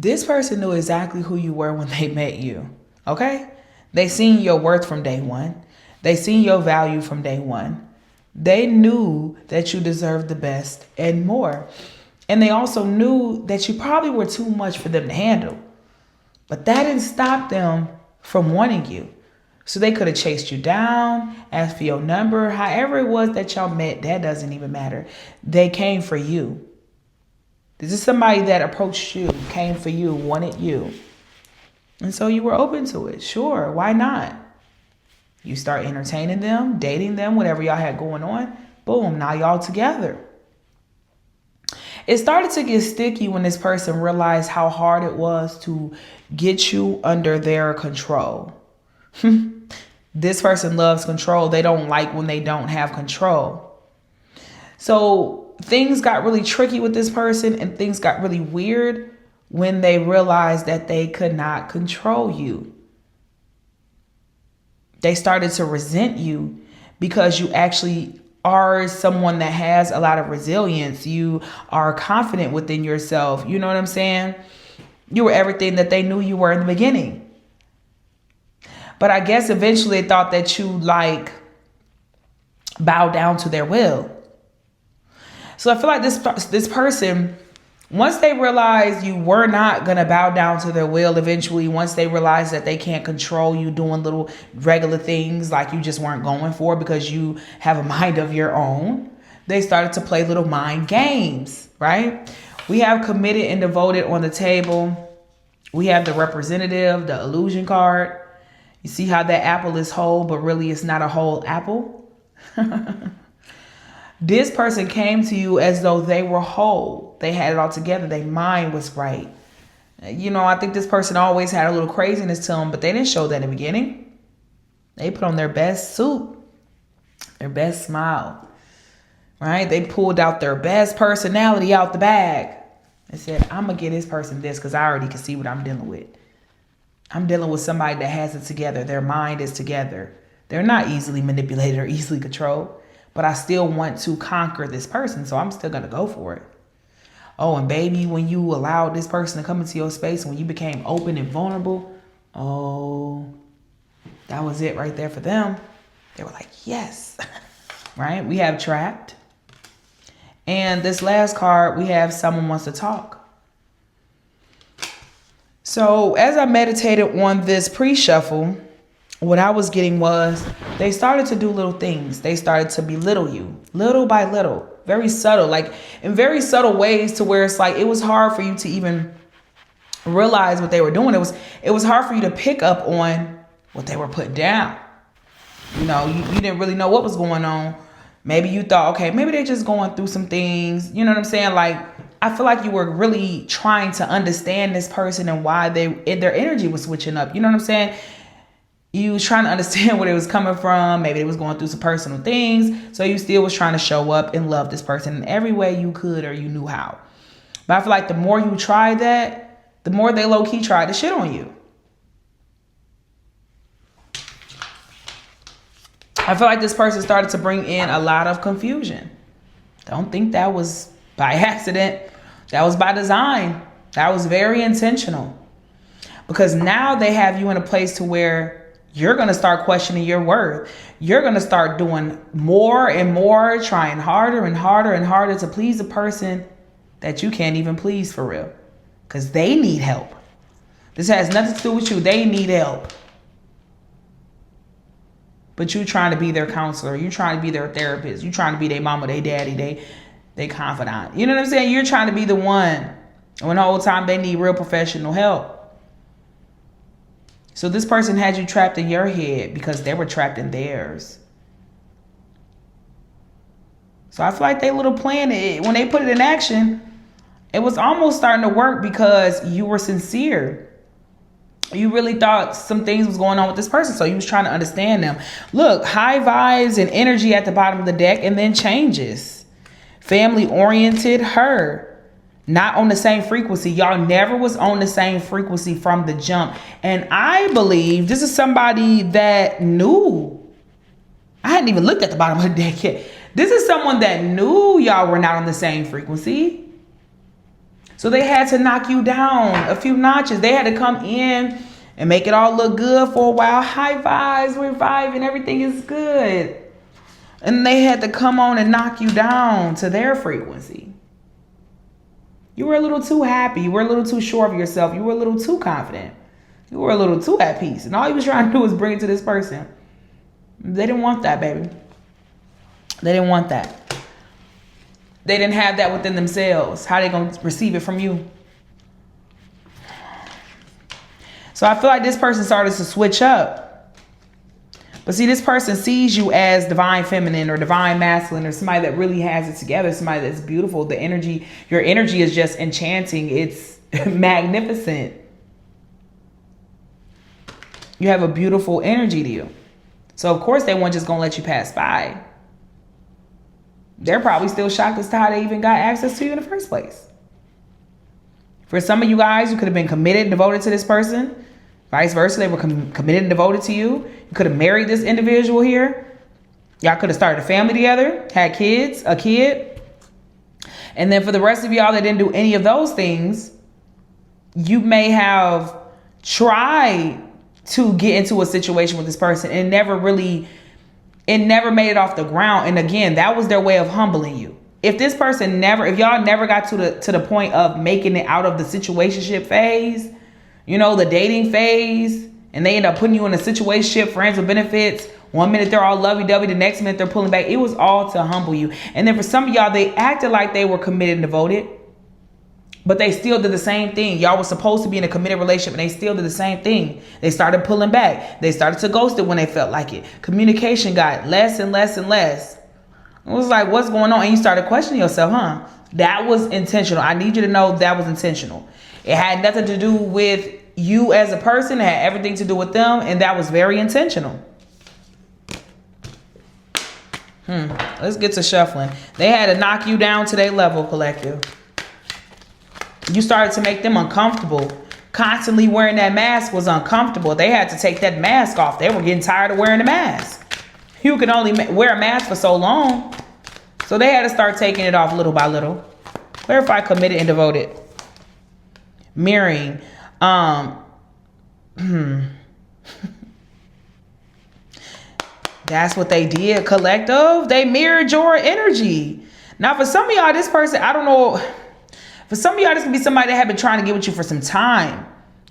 This person knew exactly who you were when they met you. Okay? They seen your worth from day one. They seen your value from day one. They knew that you deserved the best and more. And they also knew that you probably were too much for them to handle. But that didn't stop them from wanting you. So they could have chased you down, asked for your number, however it was that y'all met, that doesn't even matter. They came for you. This is somebody that approached you, came for you, wanted you. And so you were open to it. Sure, why not? You start entertaining them, dating them, whatever y'all had going on. Boom, now y'all together. It started to get sticky when this person realized how hard it was to get you under their control. This person loves control. They don't like when they don't have control. So things got really tricky with this person and things got really weird when they realized that they could not control you. They started to resent you because you actually are someone that has a lot of resilience. You are confident within yourself. You know what I'm saying? You were everything that they knew you were in the beginning. But I guess eventually they thought that you bow down to their will. So I feel like this person, once they realized you were not going to bow down to their will, eventually, once they realized that they can't control you doing little regular things like you just weren't going for because you have a mind of your own, they started to play little mind games, right? We have committed and devoted on the table. We have the representative, the illusion card. You see how that apple is whole, but really it's not a whole apple? This person came to you as though they were whole. They had it all together. Their mind was right. You know, I think this person always had a little craziness to them, but they didn't show that in the beginning. They put on their best suit, their best smile, right? They pulled out their best personality out the bag and said, I'm going to get this person this because I already can see what I'm dealing with. I'm dealing with somebody that has it together. Their mind is together. They're not easily manipulated or easily controlled, but I still want to conquer this person, so I'm still going to go for it. Oh, and baby, when you allowed this person to come into your space, when you became open and vulnerable, oh, that was it right there for them. They were like, yes, right? We have trapped. And this last card, we have someone wants to talk. So as I meditated on this pre-shuffle, what I was getting was they started to do little things. They started to belittle you little by little, very subtle, like in very subtle ways to where it's like it was hard for you to even realize what they were doing. It was hard for you to pick up on what they were putting down. You know, you didn't really know what was going on. Maybe you thought, okay, maybe they're just going through some things. You know what I'm saying? Like, I feel like you were really trying to understand this person and why their energy was switching up. You know what I'm saying? You was trying to understand where it was coming from. Maybe they was going through some personal things. So you still was trying to show up and love this person in every way you could or you knew how. But I feel like the more you tried that, the more they low-key tried to shit on you. I feel like this person started to bring in a lot of confusion. Don't think that was by accident. That was by design. That was very intentional. Because now they have you in a place to where you're going to start questioning your worth. You're going to start doing more and more, trying harder and harder and harder to please a person that you can't even please for real. Because they need help. This has nothing to do with you. They need help. But you trying to be their counselor. You trying to be their therapist. You trying to be their mama, their daddy, they confidant. You know what I'm saying? You're trying to be the one when the whole time they need real professional help. So this person had you trapped in your head because they were trapped in theirs. So I feel like they little plan, when they put it in action, it was almost starting to work because you were sincere. You really thought some things was going on with this person. So you was trying to understand them. Look, high vibes and energy at the bottom of the deck and then changes. Family oriented, her. Not on the same frequency. Y'all never was on the same frequency from the jump. And I believe this is somebody that knew. I hadn't even looked at the bottom of the deck yet. This is someone that knew y'all were not on the same frequency. So they had to knock you down a few notches. They had to come in and make it all look good for a while. High vibes, we're vibing, everything is good. And they had to come on and knock you down to their frequency. You were a little too happy. You were a little too sure of yourself. You were a little too confident. You were a little too at peace. And all you was trying to do was bring it to this person. They didn't want that, baby. They didn't want that. They didn't have that within themselves. How are they going to receive it from you? So I feel like this person started to switch up. But see, this person sees you as divine feminine or divine masculine or somebody that really has it together, somebody that's beautiful. The energy, your energy is just enchanting. It's magnificent. You have a beautiful energy to you. So of course they weren't just going to let you pass by. They're probably still shocked as to how they even got access to you in the first place. For some of you guys, you could have been committed and devoted to this person. Vice versa, they were committed and devoted to you. You could have married this individual here. Y'all could have started a family together, had kids, a kid. And then for the rest of y'all that didn't do any of those things, you may have tried to get into a situation with this person and never made it off the ground. And again, that was their way of humbling you. If this person if y'all never got to the point of making it out of the situationship phase, you know, the dating phase, and they end up putting you in a situationship, friends with benefits. 1 minute they're all lovey-dovey, the next minute they're pulling back. It was all to humble you. And then for some of y'all, they acted like they were committed and devoted, but they still did the same thing. Y'all were supposed to be in a committed relationship, and they still did the same thing. They started pulling back. They started to ghost it when they felt like it. Communication got less and less and less. It was like, what's going on? And you started questioning yourself, huh? That was intentional. I need you to know that was intentional. It had nothing to do with you as a person. It had everything to do with them, and that was very intentional. Let's get to shuffling. They had to knock you down to their level, collective. You started to make them uncomfortable. Constantly wearing that mask was uncomfortable. They had to take that mask off. They were getting tired of wearing the mask. You can only wear a mask for so long. So they had to start taking it off little by little. Clarify, committed, and devoted. Mirroring. That's what they did, collective. They mirrored your energy. Now, for some of y'all, this person, I don't know. For some of y'all, this could be somebody that had been trying to get with you for some time.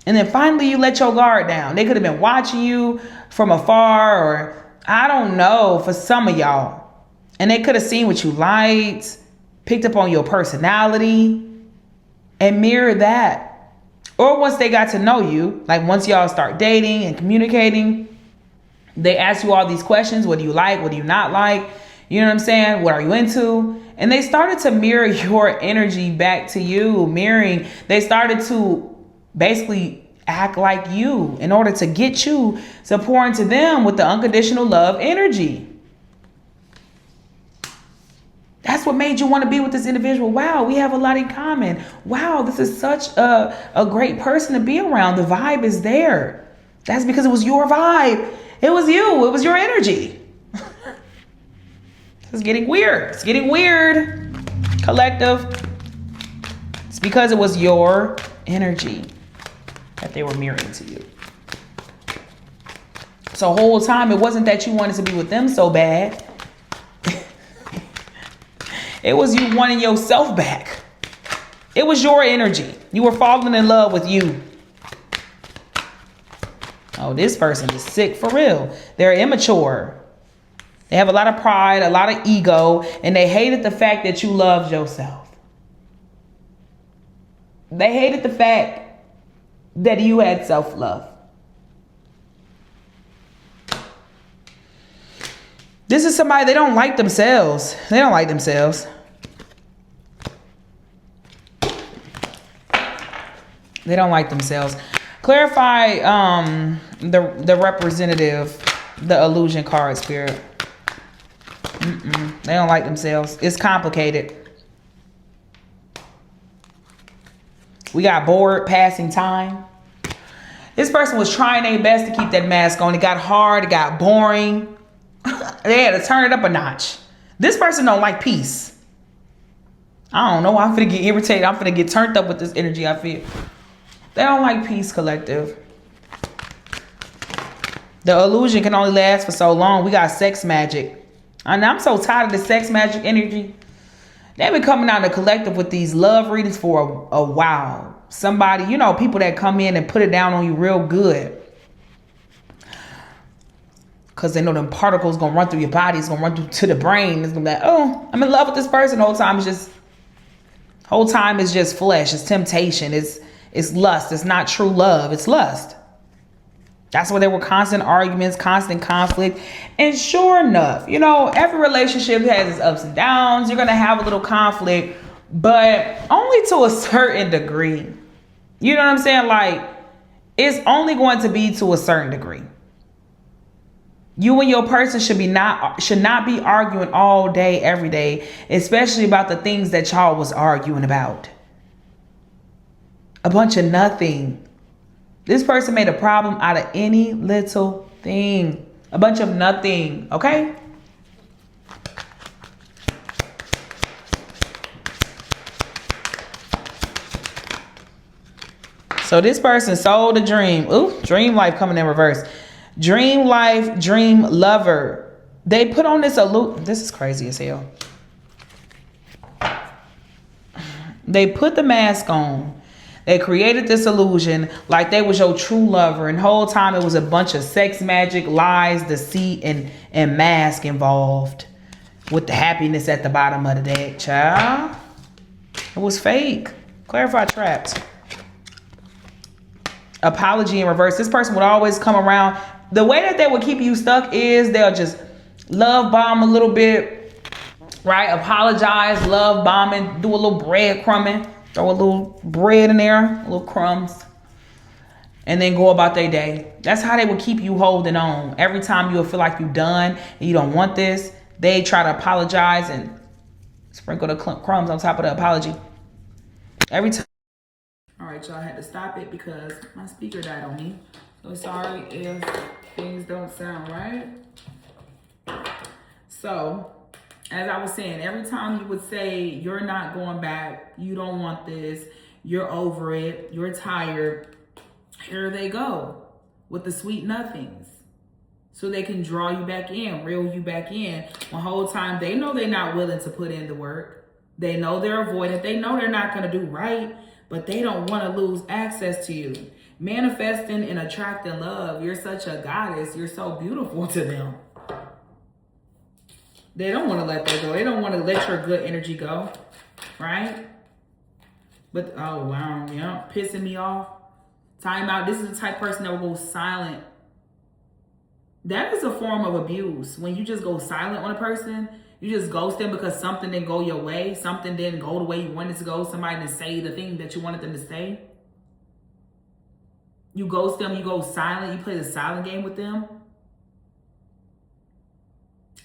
And then finally you let your guard down. They could have been watching you from afar, or I don't know, for some of y'all. And they could have seen what you liked, picked up on your personality, and mirrored that. Or once they got to know you, like once y'all start dating and communicating, they ask you all these questions. What do you like? What do you not like? You know what I'm saying? What are you into? And they started to mirror your energy back to you. Mirroring, they started to basically act like you in order to get you to pour into them with the unconditional love energy. That's what made you want to be with this individual. Wow, we have a lot in common. Wow, this is such a great person to be around. The vibe is there. That's because it was your vibe. It was you. It was your energy. It's getting weird. It's getting weird, collective. It's because it was your energy that they were mirroring to you. So the whole time, it wasn't that you wanted to be with them so bad. It was you wanting yourself back. It was your energy. You were falling in love with you. Oh, this person is sick for real. They're immature. They have a lot of pride, a lot of ego, and they hated the fact that you loved yourself. They hated the fact that you had self-love. This is somebody, they don't like themselves. They don't like themselves. They don't like themselves. Clarify the representative, the illusion card, spirit. They don't like themselves. It's complicated. We got bored, passing time. This person was trying their best to keep that mask on. It got hard. It got boring. They had to turn it up a notch. This person don't like peace. I don't know. I'm finna get irritated. I'm finna get turned up with this energy I feel. They don't like peace, collective. The illusion can only last for so long. We got sex magic. And I'm so tired of the sex magic energy. They've been coming out in the collective with these love readings for a while. Somebody, you know, people that come in and put it down on you real good. Because they know them particles going to run through your body. It's going to run through to the brain. It's going to be like, oh, I'm in love with this person. The whole time is just flesh. It's temptation. It's lust. It's not true love. It's lust. That's why there were constant arguments, constant conflict. And sure enough, you know, every relationship has its ups and downs. You're going to have a little conflict, but only to a certain degree. You know what I'm saying? Like, it's only going to be to a certain degree. You and your person should not be arguing all day, every day, especially about the things that y'all was arguing about. A bunch of nothing. This person made a problem out of any little thing. A bunch of nothing, okay? So this person sold a dream. Ooh, dream life coming in reverse. Dream life, dream lover. They put on this illusion. This is crazy as hell. They put the mask on. They created this illusion like they was your true lover. And the whole time it was a bunch of sex magic, lies, deceit, and mask involved. With the happiness at the bottom of the deck, child. It was fake. Clarify traps. Apology in reverse. This person would always come around. The way that they would keep you stuck is they'll just love bomb a little bit, right? Apologize, love bombing, do a little breadcrumbing, throw a little bread in there, a little crumbs, and then go about their day. That's how they would keep you holding on. Every time you'll feel like you're done and you don't want this, they try to apologize and sprinkle the crumbs on top of the apology. Every time. All right, y'all, I had to stop it because my speaker died on me. So sorry if things don't sound right. So, as I was saying, every time you would say, you're not going back, you don't want this, you're over it, you're tired, here they go with the sweet nothings. So they can draw you back in, reel you back in. The whole time they know they're not willing to put in the work. They know they're avoidant. They know they're not going to do right, but they don't want to lose access to you. Manifesting and attracting love. You're such a goddess. You're so beautiful to them. They don't want to let that go. They don't want to let your good energy go. Right? But, oh, wow. Yeah. Pissing me off. Time out. This is the type of person that will go silent. That is a form of abuse. When you just go silent on a person, you just ghost them because something didn't go your way. Something didn't go the way you wanted it to go. Somebody didn't say the thing that you wanted them to say. You ghost them, you go silent, you play the silent game with them.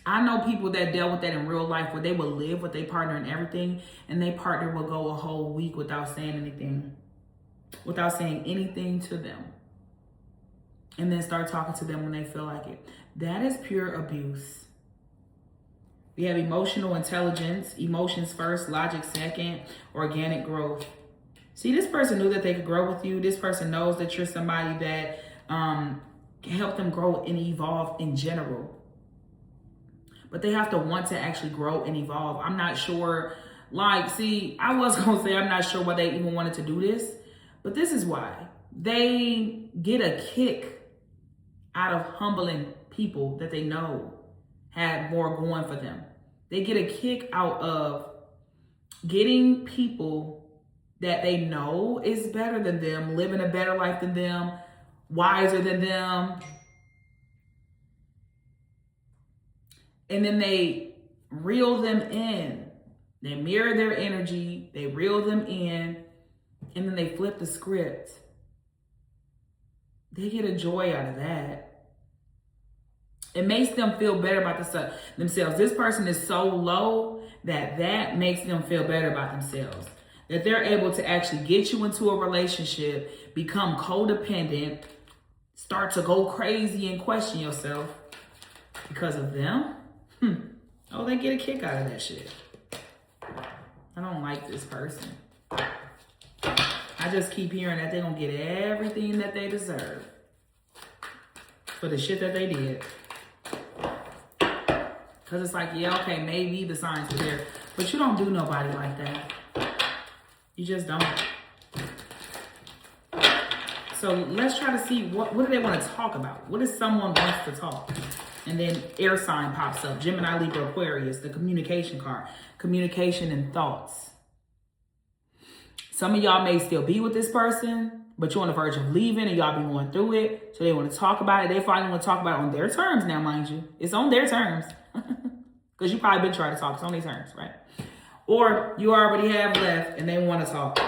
I know people that dealt with that in real life where they would live with their partner and everything, and their partner will go a whole week without saying anything. Without saying anything to them. And then start talking to them when they feel like it. That is pure abuse. We have emotional intelligence, emotions first, logic second, organic growth. See, this person knew that they could grow with you. This person knows that you're somebody that can help them grow and evolve in general. But they have to want to actually grow and evolve. I'm not sure. Like, see, I was going to say I'm not sure why they even wanted to do this. But this is why. They get a kick out of humbling people that they know had more going for them. They get a kick out of getting people that they know is better than them, living a better life than them, wiser than them. And then they reel them in. They mirror their energy, they reel them in, and then they flip the script. They get a joy out of that. It makes them feel better about themselves. This person is so low that makes them feel better about themselves. That they're able to actually get you into a relationship, become codependent, start to go crazy and question yourself because of them. Oh, they get a kick out of that shit. I don't like this person. I just keep hearing that they're going to get everything that they deserve for the shit that they did. Because it's like, yeah, okay, maybe the signs were there. But you don't do nobody like that. You just don't. So let's try to see what do they want to talk about? What if someone wants to talk? And then air sign pops up. Gemini, Libra, Aquarius, the communication card. Communication and thoughts. Some of y'all may still be with this person, but you're on the verge of leaving and y'all be going through it. So they want to talk about it. They finally want to talk about it on their terms now, mind you. It's on their terms. Because you probably been trying to talk. It's on their terms, right? Or you already have left and they want to talk.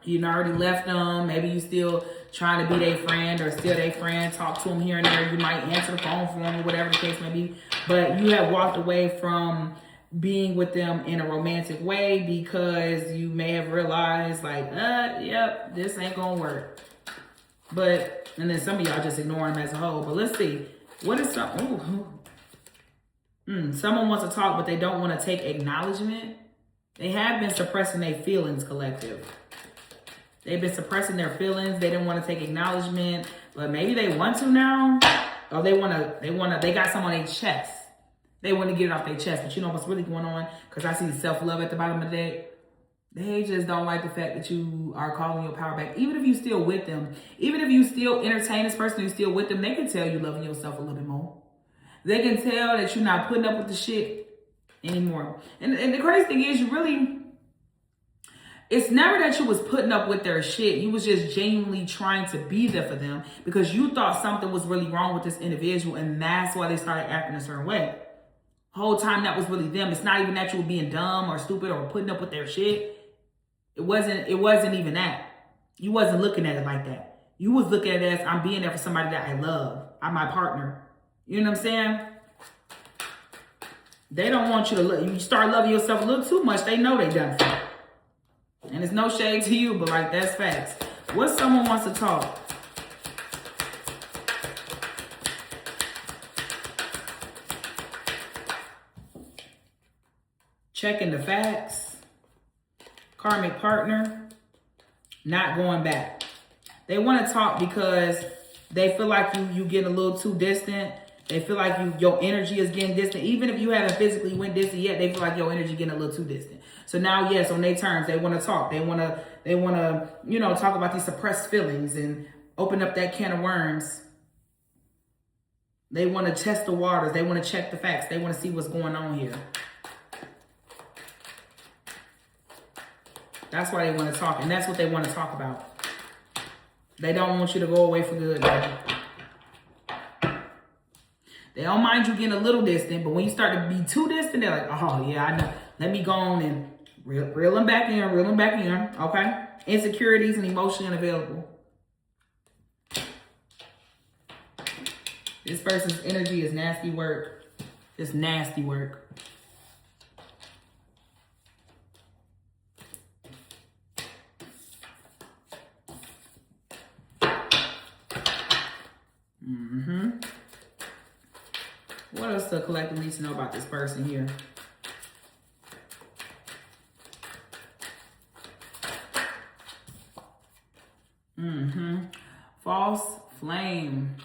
You already left them. Maybe you still trying to be their friend or still their friend. Talk to them here and there. You might answer the phone for them or whatever the case may be. But you have walked away from being with them in a romantic way because you may have realized like, yep, this ain't going to work. But, and then some of y'all just ignore them as a whole. But let's see. What is some, someone wants to talk, but they don't want to take acknowledgement. They have been suppressing their feelings, collective. They've been suppressing their feelings. They didn't want to take acknowledgement, but maybe they want to now. Or they got something on their chest. They want to get it off their chest. But you know what's really going on? Because I see self-love at the bottom of the deck. They just don't like the fact that you are calling your power back. Even if you still with them, even if you still entertain this person, you still with them, they can tell you loving yourself a little bit more. They can tell that you're not putting up with the shit anymore. And the crazy thing is, it's never that you was putting up with their shit. You was just genuinely trying to be there for them because you thought something was really wrong with this individual, and that's why they started acting a certain way. Whole time that was really them. It's not even that you were being dumb or stupid or putting up with their shit. It wasn't even that. You wasn't looking at it like that. You was looking at it as, I'm being there for somebody that I love. I'm my partner. You know what I'm saying? They don't want you to look. You start loving yourself a little too much, they know they done for you. And it's no shade to you, but like, that's facts. What someone wants to talk? Checking the facts. Karmic partner. Not going back. They want to talk because they feel like you getting a little too distant. They feel like your energy is getting distant. Even if you haven't physically went distant yet, they feel like your energy getting a little too distant. So now, yes, on their terms, they want to talk. They want to, talk about these suppressed feelings and open up that can of worms. They want to test the waters. They want to check the facts. They want to see what's going on here. That's why they want to talk. And that's what they want to talk about. They don't want you to go away for good, man. They don't mind you getting a little distant, but when you start to be too distant, they're like, oh, yeah, I know. Let me go on and reel them back in, okay? Insecurities and emotion unavailable. This person's energy is nasty work. It's nasty work. What else the collective needs to know about this person here? False flame.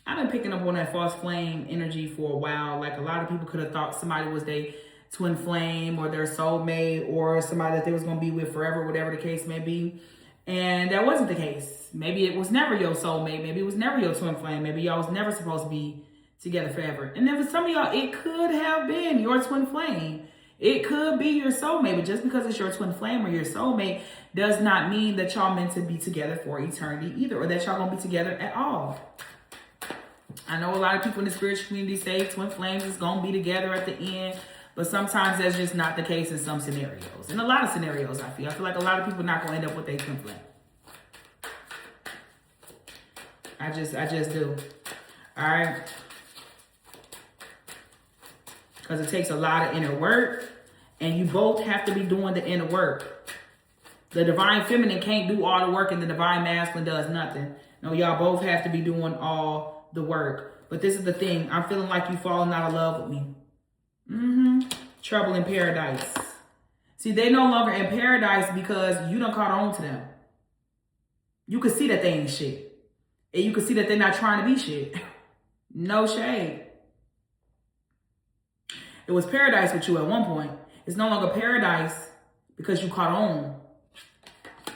I've been picking up on that false flame energy for a while. Like, a lot of people could have thought somebody was their twin flame or their soulmate or somebody that they was going to be with forever, whatever the case may be. And that wasn't the case. Maybe it was never your soulmate. Maybe it was never your twin flame. Maybe y'all was never supposed to be together forever. And then for some of y'all, it could have been your twin flame. It could be your soulmate. But just because it's your twin flame or your soulmate does not mean that y'all meant to be together for eternity either, or that y'all gonna be together at all. I know a lot of people in the spiritual community say twin flames is gonna be together at the end. But sometimes that's just not the case in some scenarios. In a lot of scenarios, I feel like a lot of people are not going to end up with their twin flame. I just do. All right? Because it takes a lot of inner work. And you both have to be doing the inner work. The divine feminine can't do all the work and the divine masculine does nothing. No, y'all both have to be doing all the work. But this is the thing. I'm feeling like you falling out of love with me. Trouble in paradise. See, they no longer in paradise because you done caught on to them. You can see that they ain't shit. And you can see that they're not trying to be shit. No shade. It was paradise with you at one point. It's no longer paradise because you caught on.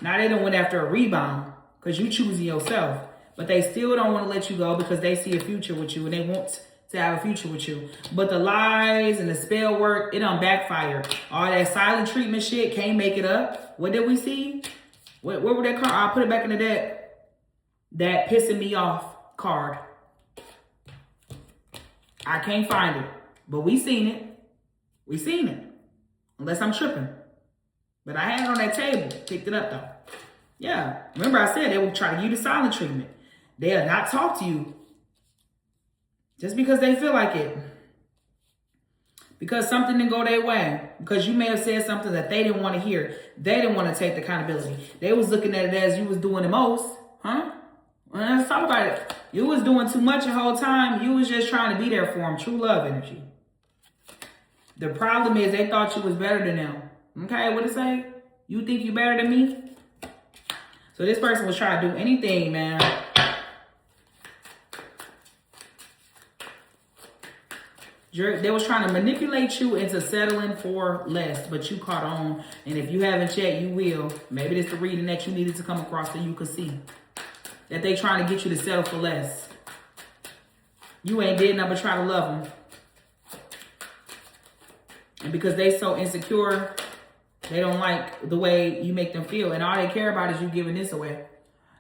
Now they done went after a rebound because you choosing yourself. But they still don't want to let you go because they see a future with you and they want to have a future with you. But the lies and the spell work, it done backfired. All that silent treatment shit can't make it up. What did we see? What were that card? I'll put it back in the deck. That pissing me off card. I can't find it. But we seen it. We seen it. Unless I'm tripping. But I had it on that table. Picked it up though. Yeah. Remember I said they will try to give you the silent treatment. They'll not talk to you. Just because they feel like it. Because something didn't go their way. Because you may have said something that they didn't want to hear. They didn't want to take the accountability. They was looking at it as you was doing the most. Huh? Well, let's talk about it. You was doing too much the whole time. You was just trying to be there for them. True love energy. The problem is they thought you was better than them. Okay, what it say? You think you better than me? So this person was trying to do anything, man. They was trying to manipulate you into settling for less, but you caught on. And if you haven't checked, you will. Maybe this is the reading that you needed to come across so you could see that they trying to get you to settle for less. You ain't did nothing but try to love them. And because they so insecure, they don't like the way you make them feel. And all they care about is you giving this away.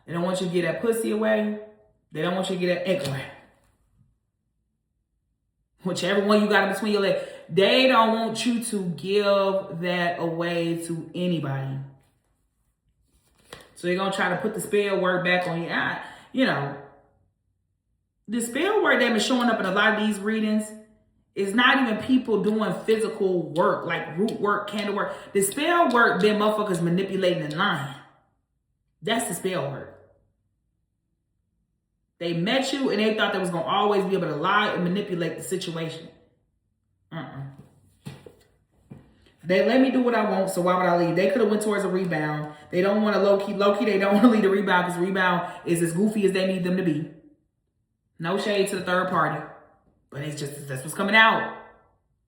They don't want you to get that pussy away. They don't want you to get that egg away. Whichever one you got in between your legs. They don't want you to give that away to anybody. So they're going to try to put the spell work back on you. You know, the spell work that been showing up in a lot of these readings is not even people doing physical work, like root work, candle work. The spell work been motherfuckers manipulating and lying. That's the spell work. They met you and they thought they was going to always be able to lie and manipulate the situation. They let me do what I want, so why would I leave? They could have went towards a rebound. They don't want to low-key. Low-key, they don't want to leave the rebound because the rebound is as goofy as they need them to be. No shade to the third party. But it's just, that's what's coming out.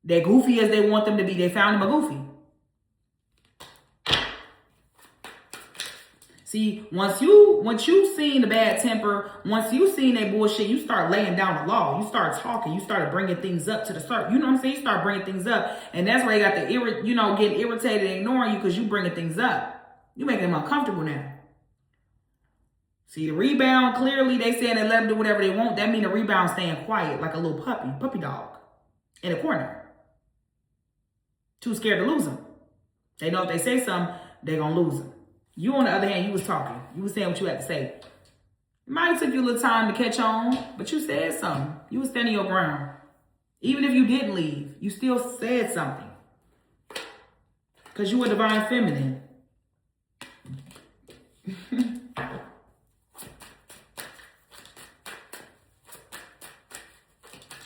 They're goofy as they want them to be. They found them a goofy. See, once you seen the bad temper, once you seen that bullshit, you start laying down the law. You start talking. You started bringing things up to the start. You know what I'm saying? You start bringing things up. And that's why you got the, getting irritated and ignoring you because you bringing things up. You making them uncomfortable now. See, the rebound, clearly they saying they let them do whatever they want. That means the rebound staying quiet like a little puppy dog in a corner. Too scared to lose them. They know if they say something, they're going to lose them. You, on the other hand, you was talking. You was saying what you had to say. It might have took you a little time to catch on, but you said something. You was standing your ground. Even if you didn't leave, you still said something. Because you were divine feminine.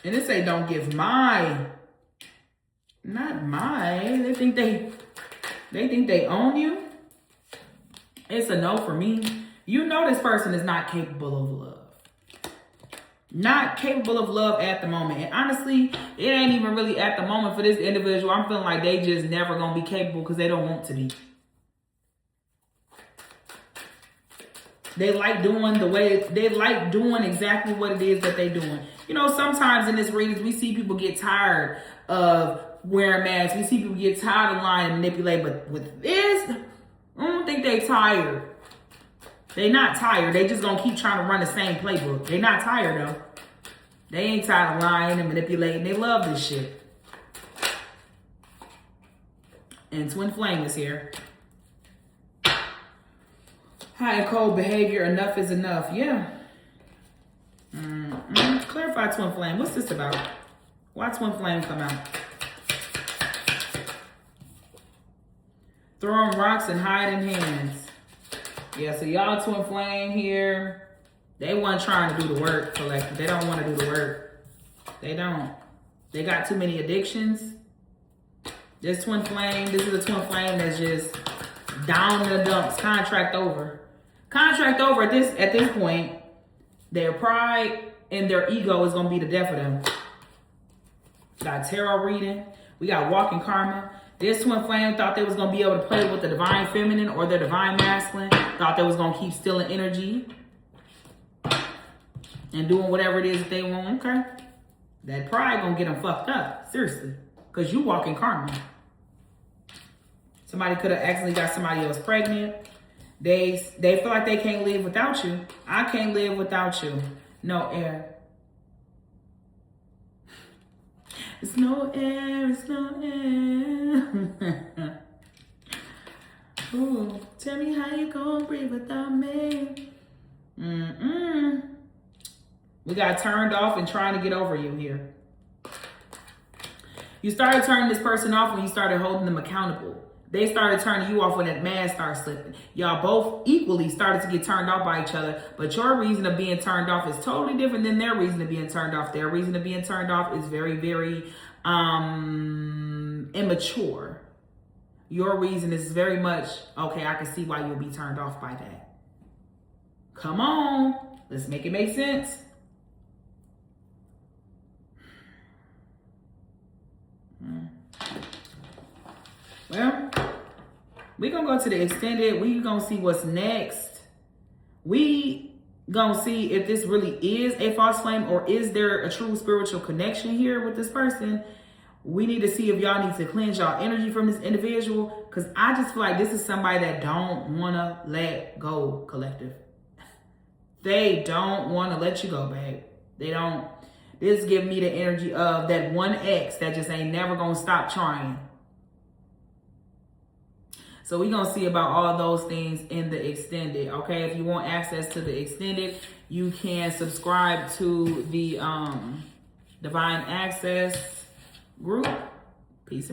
And they say, don't give my. Not my. They think they own you. It's a no for me. You know this person is not capable of love. Not capable of love at the moment. And honestly, it ain't even really at the moment for this individual. I'm feeling like they just never going to be capable because they don't want to be. They like doing exactly what it is that they're doing. You know, sometimes in this readings, we see people get tired of wearing masks. We see people get tired of lying and manipulating. But with this, I don't think they tired. They not tired. They just gonna keep trying to run the same playbook. They not tired though. They ain't tired of lying and manipulating. They love this shit. And Twin Flame is here. High and cold behavior. Enough is enough. Yeah. Clarify Twin Flame. What's this about? Why Twin Flame come out? Throwing rocks and hiding hands. Yeah, so y'all Twin Flame here. They wasn't trying to do the work, collective. They don't want to do the work. They don't. They got too many addictions. This twin flame, this is a twin flame that's just down in the dumps, contract over. Contract over at this point, their pride and their ego is gonna be the death of them. Got tarot reading. We got walking karma. This twin flame thought they was gonna be able to play with the divine feminine or their divine masculine. Thought they was gonna keep stealing energy and doing whatever it is that they want. Okay, that pride gonna get them fucked up. Seriously, because you walking karma. Somebody could have accidentally got somebody else pregnant. They feel like they can't live without you. I can't live without you. No air. It's no air, it's no air. Ooh, tell me how you gonna breathe without me. We got turned off and trying to get over you here. You started turning this person off when you started holding them accountable. They started turning you off when that mask started slipping. Y'all both equally started to get turned off by each other, but your reason of being turned off is totally different than their reason of being turned off. Their reason of being turned off is very, very immature. Your reason is very much, okay, I can see why you'll be turned off by that. Come on, let's make it make sense. Well, we're going to go to the extended. We're going to see what's next. We going to see if this really is a false flame or is there a true spiritual connection here with this person. We need to see if y'all need to cleanse y'all energy from this individual, because I just feel like this is somebody that don't want to let go, collective. They don't want to let you go, babe. They don't. This give me the energy of that one ex that just ain't never going to stop trying. So we're going to see about all those things in the extended, okay? If you want access to the extended, you can subscribe to the Divine Access group. Peace and